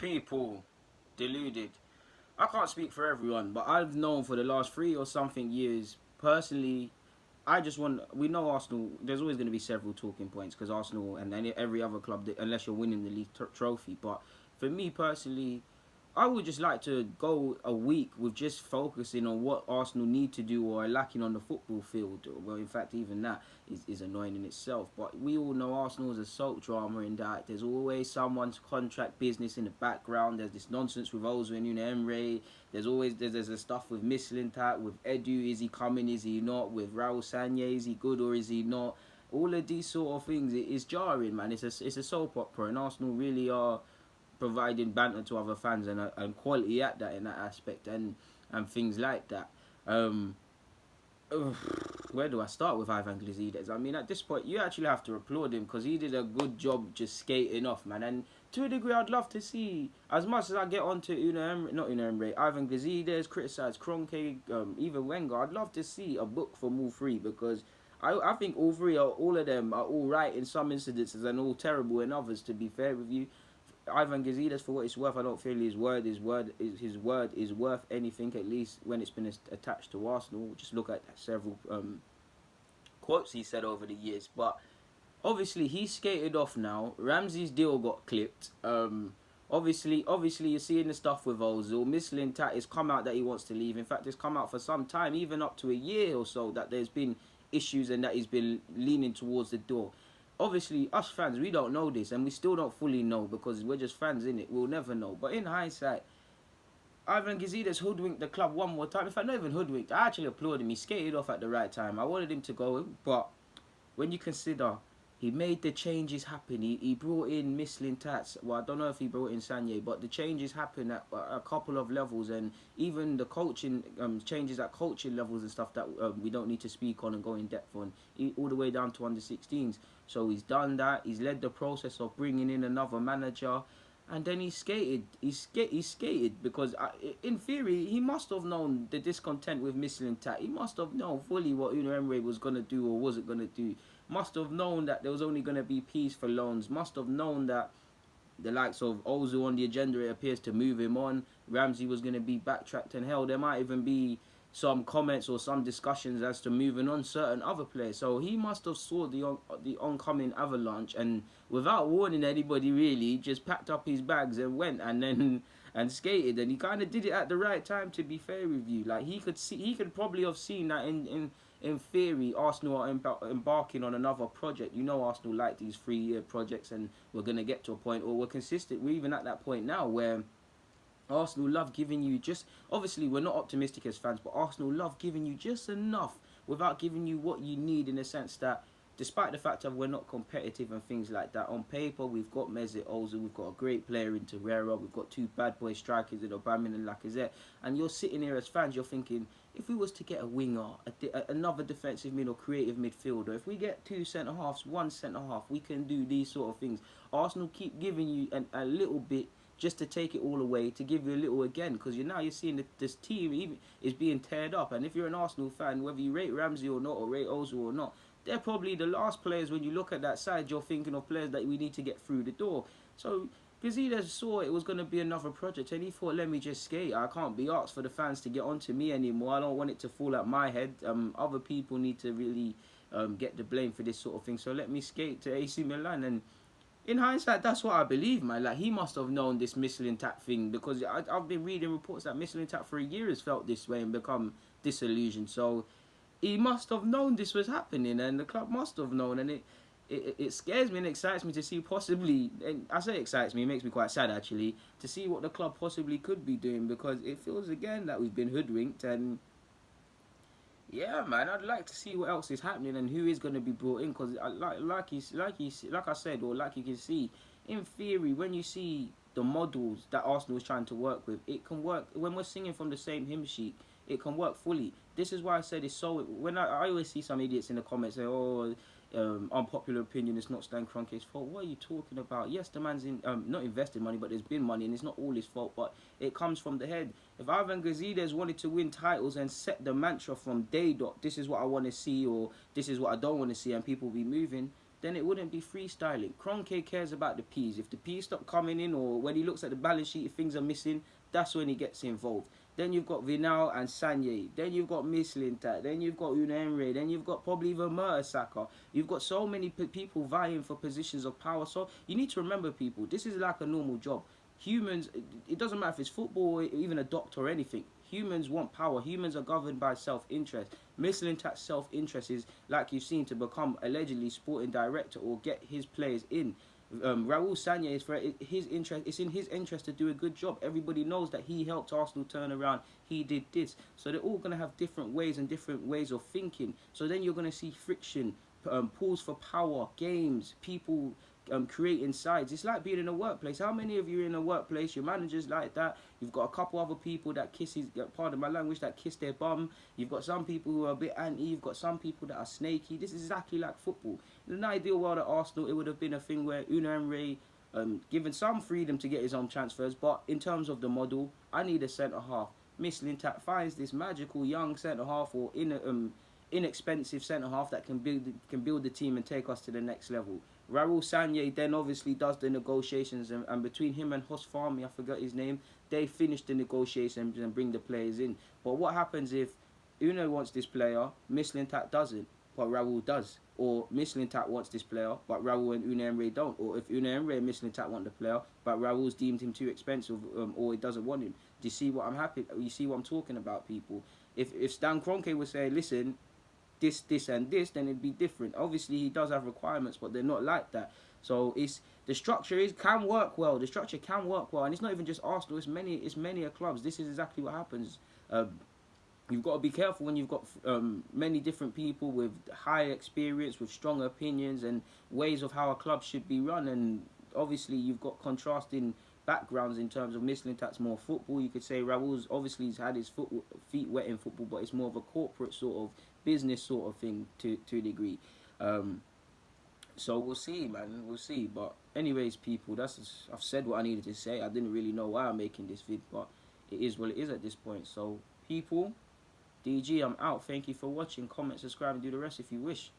People deluded. I can't speak for everyone, but I've known for the last 3 or something years, personally, I just want. We know Arsenal. There's always going to be several talking points because Arsenal and every other club, unless you're winning the league trophy. But for me personally, I would just like to go a week with just focusing on what Arsenal need to do or are lacking on the football field. Well, in fact, even that is annoying in itself. But we all know Arsenal is a soap drama in that there's always someone's contract business in the background. There's this nonsense with Ozil and Emre. There's the stuff with Mislintat, with Edu. Is he coming? Is he not? With Raul Sanye, is he good or is he not? All of these sort of things, it is jarring, man. It's a soap opera, and Arsenal really are providing banter to other fans and quality at that in that aspect and things like that. Um, where do I start with Ivan Gazidis? I mean, at this point, you actually have to applaud him because he did a good job just skating off, man. And to a degree, I'd love to see, as much as I get onto Ivan Gazidis, criticise Kroenke, even Wenger, I'd love to see a book from all three because I think all of them are all right in some incidences and all terrible in others, to be fair with you. Ivan Gazidis, for what it's worth, I don't feel his word is worth anything. At least when it's been attached to Arsenal. Just look at several quotes he said over the years. But obviously he's skated off now. Ramsey's deal got clipped. Obviously you're seeing the stuff with Ozil. Mislintat has come out that he wants to leave. In fact, it's come out for some time, even up to a year or so, that there's been issues and that he's been leaning towards the door. Obviously, us fans, we don't know this, and we still don't fully know because we're just fans in it. We'll never know. But in hindsight, Ivan Gazidis hoodwinked the club one more time. In fact, not even hoodwinked. I actually applaud him. He skated off at the right time. I wanted him to go, but when you consider he made the changes happen, he brought in Mislintat. Well, I don't know if he brought in Sanye, but the changes happened at a couple of levels, and even the coaching changes at coaching levels and stuff that we don't need to speak on and go in depth on, all the way down to under 16s. So he's done that. He's led the process of bringing in another manager, and then he skated. He skated because, in theory, he must have known the discontent with Mislintat. He must have known fully what Emre was gonna do or wasn't gonna do. Must have known that there was only gonna be peace for loans. Must have known that the likes of Ozil on the agenda, it appears to move him on. Ramsey was gonna be backtracked, and hell, there might even be some comments or some discussions as to moving on certain other players. So he must have saw the oncoming avalanche, and without warning anybody really, just packed up his bags and went and skated. And he kind of did it at the right time, to be fair with you. Like he could probably have seen that in theory, Arsenal are embarking on another project. You know, Arsenal like these 3-year projects, and we're gonna get to a point, or we're consistent. We're even at that point now where Arsenal love giving you just, obviously we're not optimistic as fans, but Arsenal love giving you just enough without giving you what you need, in the sense that despite the fact that we're not competitive and things like that, on paper we've got Mesut Ozil, we've got a great player in Torreira, we've got 2 bad boy strikers in Aubameyang and Lacazette, and you're sitting here as fans, you're thinking, if we was to get a winger, another defensive mid or creative midfielder, if we get 2 centre-halves, 1 centre-half, we can do these sort of things. Arsenal keep giving you a little bit just to take it all away, to give you a little again, because you're seeing that this team even is being teared up. And if you're an Arsenal fan, whether you rate Ramsey or not, or rate Ozil or not, they're probably the last players when you look at that side. You're thinking of players that we need to get through the door. So Gazidis saw it was going to be another project, and he thought, let me just skate. I can't be asked for the fans to get onto me anymore. I don't want it to fall at my head. Other people need to really get the blame for this sort of thing. So let me skate to AC Milan. And in hindsight, that's what I believe, man. Like, he must have known this Mislintat thing, because I've been reading reports that Mislintat for a year has felt this way and become disillusioned. So he must have known this was happening, and the club must have known. And it scares me and excites me to see possibly, and I say excites me, it makes me quite sad actually, to see what the club possibly could be doing, because it feels again that we've been hoodwinked. And yeah, man, I'd like to see what else is happening and who is going to be brought in, because like I said, or like you can see, in theory, when you see the models that Arsenal is trying to work with, it can work. When we're singing from the same hymn sheet, it can work fully. This is why I said it's so. When I always see some idiots in the comments say, "Oh, unpopular opinion, it's not Stan Kroenke's fault." What are you talking about? Yes, the man's not invested money, but there's been money, and it's not all his fault. But it comes from the head. If Ivan Gazidis wanted to win titles and set the mantra from day dot, this is what I want to see, or this is what I don't want to see, and people be moving, then it wouldn't be freestyling. Kroenke cares about the P's. If the P's stop coming in, or when he looks at the balance sheet, if things are missing, that's when he gets involved. Then you've got Vinal and Sanye. Then you've got Mislintat. Then you've got Unai Emery. Then you've got probably even Mertesacker. You've got so many people vying for positions of power. So you need to remember, people, this is like a normal job. Humans, it doesn't matter if it's football or even a doctor or anything. Humans want power. Humans are governed by self-interest. Mislintat's self-interest is, like you've seen, to become allegedly sporting director or get his players in. Raul Sanye is for his interest. It's in his interest to do a good job. Everybody knows that he helped Arsenal turn around. He did this, so they're all gonna have different ways and different ways of thinking. So then you're gonna see friction, pulls for power, games, people creating sides. It's like being in a workplace. How many of you are in a workplace? Your manager's like that. You've got a couple other people that pardon my language, that kiss their bum. You've got some people who are a bit anti. You've got some people that are snaky. This is exactly like football. In an ideal world at Arsenal, it would have been a thing where Unai Emery given some freedom to get his own transfers, but in terms of the model, I need a centre half. Mislintat finds this magical young centre half, or inexpensive centre half that can build the team and take us to the next level. Raul Sanye then obviously does the negotiations, and between him and Hos Farmi, I forgot his name, they finish the negotiations and bring the players in. But what happens if Unai wants this player, Mislintat doesn't, but Raul does? Or Mislintat wants this player, but Raul and Unai Emery don't? Or if Unai Emery and Mislintat want the player, but Raul's deemed him too expensive, or he doesn't want him? Do you see what You see what I'm talking about, people? If Stan Kroenke would say, listen, this and this, then it'd be different. Obviously he does have requirements, but they're not like that. So the structure can work well. The structure can work well, and it's not even just Arsenal. It's many clubs. This is exactly what happens. You've got to be careful when you've got many different people with high experience, with strong opinions and ways of how a club should be run. And obviously you've got contrasting backgrounds in terms of Mislintat's more football. You could say Raul's obviously he's had his feet wet in football, but it's more of a corporate sort of business sort of thing to a degree. So we'll see, man. We'll see. But anyways, people, I've said what I needed to say. I didn't really know why I'm making this vid, but it is what it is at this point. So people, DG, I'm out. Thank you for watching. Comment, subscribe, and do the rest if you wish.